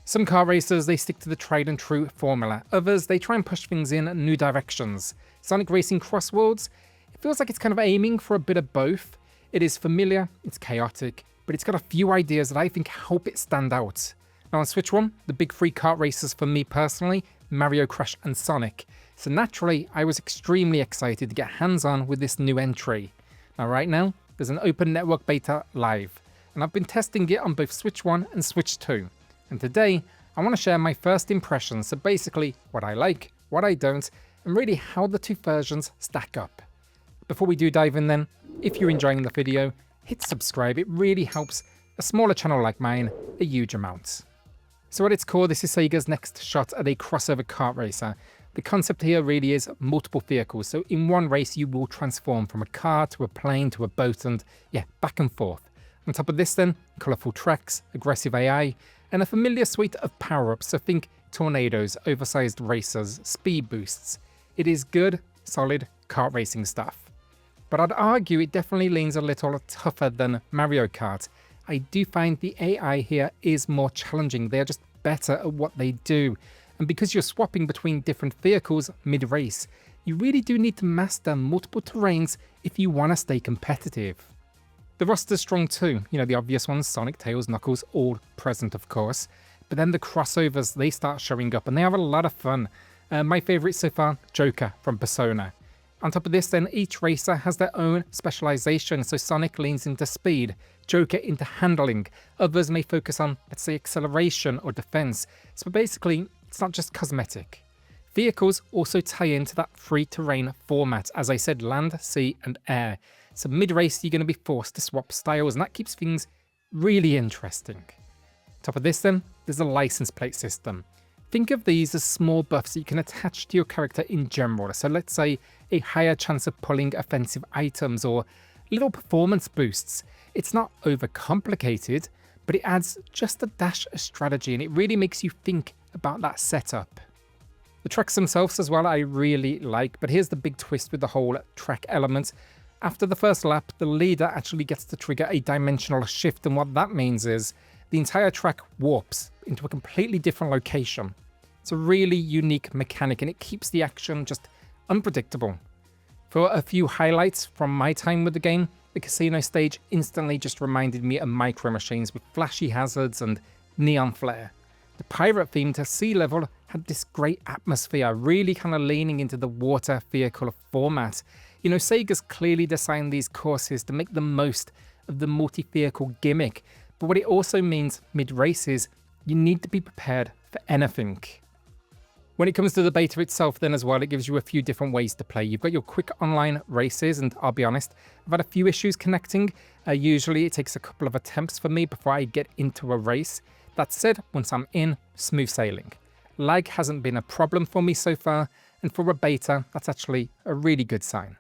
Some car racers, they stick to the tried and true formula. Others, they try and push things in new directions. Sonic Racing CrossWorlds, it feels like it's kind of aiming for a bit of both. It is familiar, it's chaotic, but it's got a few ideas that I think help it stand out. Now on Switch 1, the big three kart racers for me personally, Mario, Crash and Sonic. So naturally, I was extremely excited to get hands-on with this new entry. Now right now, there's an open network beta live, and I've been testing it on both Switch 1 and Switch 2. And today, I want to share my first impressions, so basically what I like, what I don't, and really how the two versions stack up. Before we do dive in then, if you're enjoying the video, hit subscribe, it really helps a smaller channel like mine a huge amount. So at its core, this is Sega's next shot at a crossover kart racer. The concept here really is multiple vehicles, so in one race you will transform from a car to a plane to a boat and yeah, back and forth. On top of this then, colourful tracks, aggressive AI, and a familiar suite of power-ups, so think tornadoes, oversized racers, speed boosts. It is good, solid kart racing stuff. But I'd argue it definitely leans a little tougher than Mario Kart. I do find the AI here is more challenging, they are just better at what they do. And because you're swapping between different vehicles mid-race, you really do need to master multiple terrains if you want to stay competitive. The roster's strong too, you know, the obvious ones, Sonic, Tails, Knuckles, all present of course. But then the crossovers, they start showing up and they have a lot of fun. My favourite so far, Joker from Persona. On top of this then, each racer has their own specialisation, so Sonic leans into speed, Joker into handling, others may focus on, let's say, acceleration or defence. So basically, it's not just cosmetic. Vehicles also tie into that free terrain format, as I said, land, sea and air. So mid-race you're going to be forced to swap styles and that keeps things really interesting. Top of this then, there's a license plate system. Think of these as small buffs that you can attach to your character in general. So let's say a higher chance of pulling offensive items or little performance boosts. It's not overcomplicated, but it adds just a dash of strategy and it really makes you think about that setup. The tracks themselves as well I really like, but here's the big twist with the whole track element. After the first lap, the leader actually gets to trigger a dimensional shift, and what that means is the entire track warps into a completely different location. It's a really unique mechanic and it keeps the action just unpredictable. For a few highlights from my time with the game, the casino stage instantly just reminded me of Micro Machines with flashy hazards and neon flare. The pirate theme to Sea Level had this great atmosphere, really kind of leaning into the water vehicle format. You know, Sega's clearly designed these courses to make the most of the multi-vehicle gimmick, but what it also means mid-races, you need to be prepared for anything. When it comes to the beta itself then as well, it gives you a few different ways to play. You've got your quick online races, and I'll be honest, I've had a few issues connecting. Usually it takes a couple of attempts for me before I get into a race. That said, once I'm in, smooth sailing. Lag hasn't been a problem for me so far, and for a beta, that's actually a really good sign.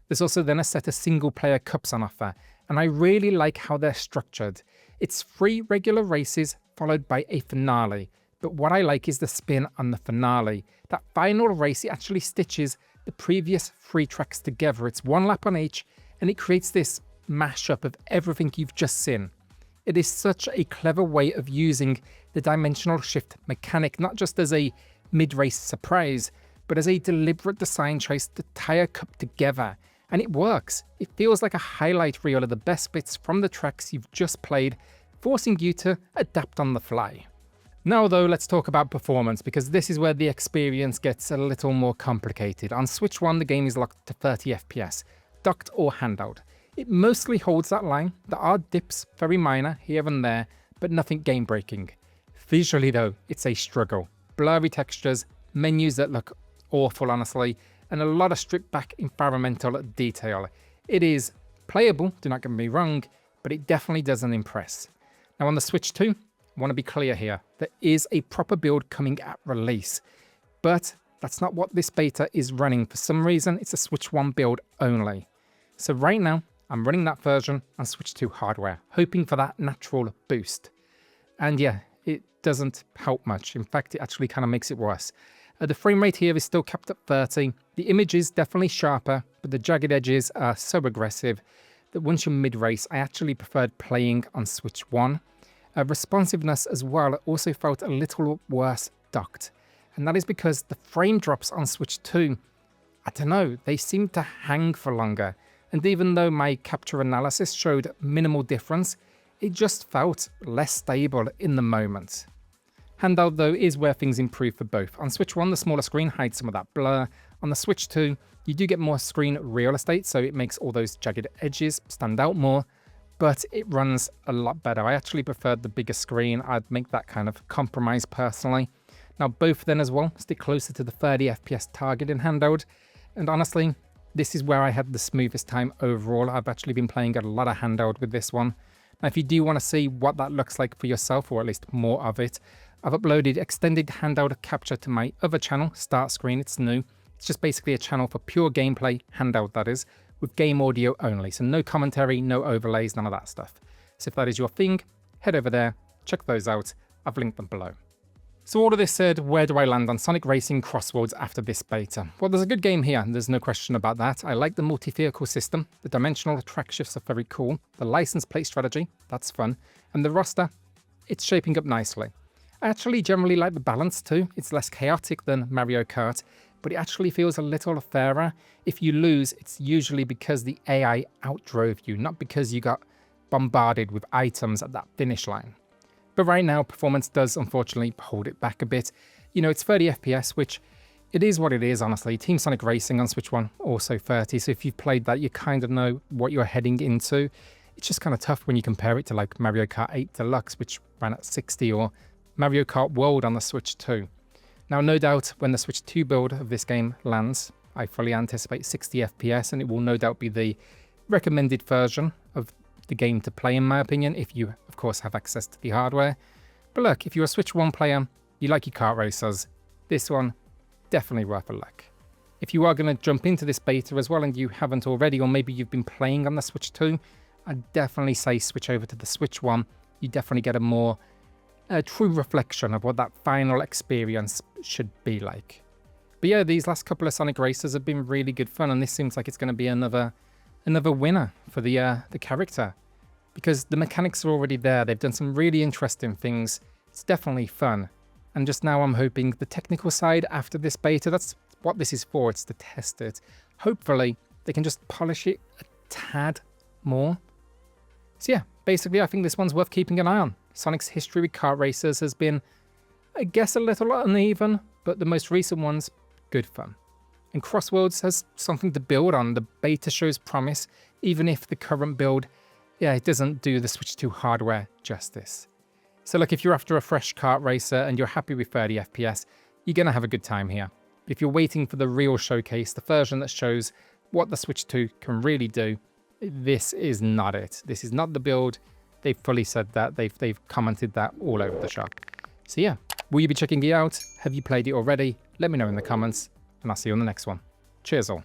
There's also then a set of single-player cups on offer, and I really like how they're structured. It's 3 regular races followed by a finale, but what I like is the spin on the finale. That final race, it actually stitches the previous 3 tracks together. It's 1 lap on each, and it creates this mashup of everything you've just seen. It is such a clever way of using the dimensional shift mechanic, not just as a mid-race surprise, but as a deliberate design choice to tie a cup together. And it works. It feels like a highlight reel of the best bits from the tracks you've just played, forcing you to adapt on the fly. Now though, let's talk about performance, because this is where the experience gets a little more complicated. On Switch 1, the game is locked to 30 FPS, docked or handheld. It mostly holds that line. There are dips, very minor, here and there, but nothing game-breaking. Visually though, it's a struggle. Blurry textures, menus that look awful honestly, and a lot of stripped back environmental detail. It is playable, do not get me wrong, but it definitely doesn't impress. Now on the Switch 2, I want to be clear here, there is a proper build coming at release, but that's not what this beta is running. For some reason, it's a Switch 1 build only. So right now, I'm running that version on Switch 2 hardware, hoping for that natural boost. And yeah, it doesn't help much. In fact, it actually kind of makes it worse. The frame rate here is still capped at 30. The image is definitely sharper, but the jagged edges are so aggressive that once you're mid-race, I actually preferred playing on Switch 1. Responsiveness as well also felt a little worse docked, and that is because the frame drops on Switch 2, I don't know, they seem to hang for longer, and even though my capture analysis showed minimal difference, it just felt less stable in the moment. Handheld though is where things improve for both. On Switch 1, the smaller screen hides some of that blur. On the Switch 2, you do get more screen real estate, so it makes all those jagged edges stand out more, but it runs a lot better. I actually preferred the bigger screen. I'd make that kind of compromise personally. Now both then as well stick closer to the 30 FPS target in handheld, and honestly, this is where I had the smoothest time overall. I've actually been playing a lot of handheld with this one. Now if you do want to see what that looks like for yourself, or at least more of it, I've uploaded extended handheld capture to my other channel, Start Screen. It's new. It's just basically a channel for pure gameplay, handheld that is, with game audio only. So no commentary, no overlays, none of that stuff. So if that is your thing, head over there, check those out. I've linked them below. So all of this said, where do I land on Sonic Racing CrossWorlds after this beta? Well, there's a good game here, there's no question about that. I like the multi-vehicle system, the dimensional track shifts are very cool, the license plate strategy, that's fun, and the roster, it's shaping up nicely. I actually generally like the balance too. It's less chaotic than Mario Kart, but it actually feels a little fairer. If you lose, it's usually because the AI outdrove you, not because you got bombarded with items at that finish line. But right now, performance does unfortunately hold it back a bit. You know, it's 30 FPS, which it is what it is, honestly. Team Sonic Racing on Switch 1, also 30, so if you've played that, you kind of know what you're heading into. It's just kind of tough when you compare it to like Mario Kart 8 Deluxe, which ran at 60, or Mario Kart World on the Switch 2. Now, no doubt, when the Switch 2 build of this game lands, I fully anticipate 60 FPS, and it will no doubt be the recommended version of the game to play, in my opinion, if you, of course, have access to the hardware. But look, if you're a Switch 1 player, you like your kart racers, this one, definitely worth a look. If you are going to jump into this beta as well, and you haven't already, or maybe you've been playing on the Switch 2, I'd definitely say switch over to the Switch 1. You definitely get a more true reflection of what that final experience should be like. But yeah, these last couple of Sonic races have been really good fun, and this seems like it's going to be another winner for the character, because the mechanics are already there. They've done some really interesting things. It's definitely fun, and just now I'm hoping the technical side after this beta, that's what this is for, it's to test it. Hopefully they can just polish it a tad more. So yeah, basically I think this one's worth keeping an eye on. Sonic's history with kart racers has been, I guess, a little uneven, but the most recent one's good fun. And CrossWorlds has something to build on. The beta shows promise, even if the current build, yeah, it doesn't do the Switch 2 hardware justice. So look, if you're after a fresh kart racer and you're happy with 30 FPS, you're going to have a good time here. If you're waiting for the real showcase, the version that shows what the Switch 2 can really do, this is not it. This is not the build. They've fully said that. They've commented that all over the shop. So yeah, will you be checking it out? Have you played it already? Let me know in the comments, and I'll see you on the next one. Cheers all.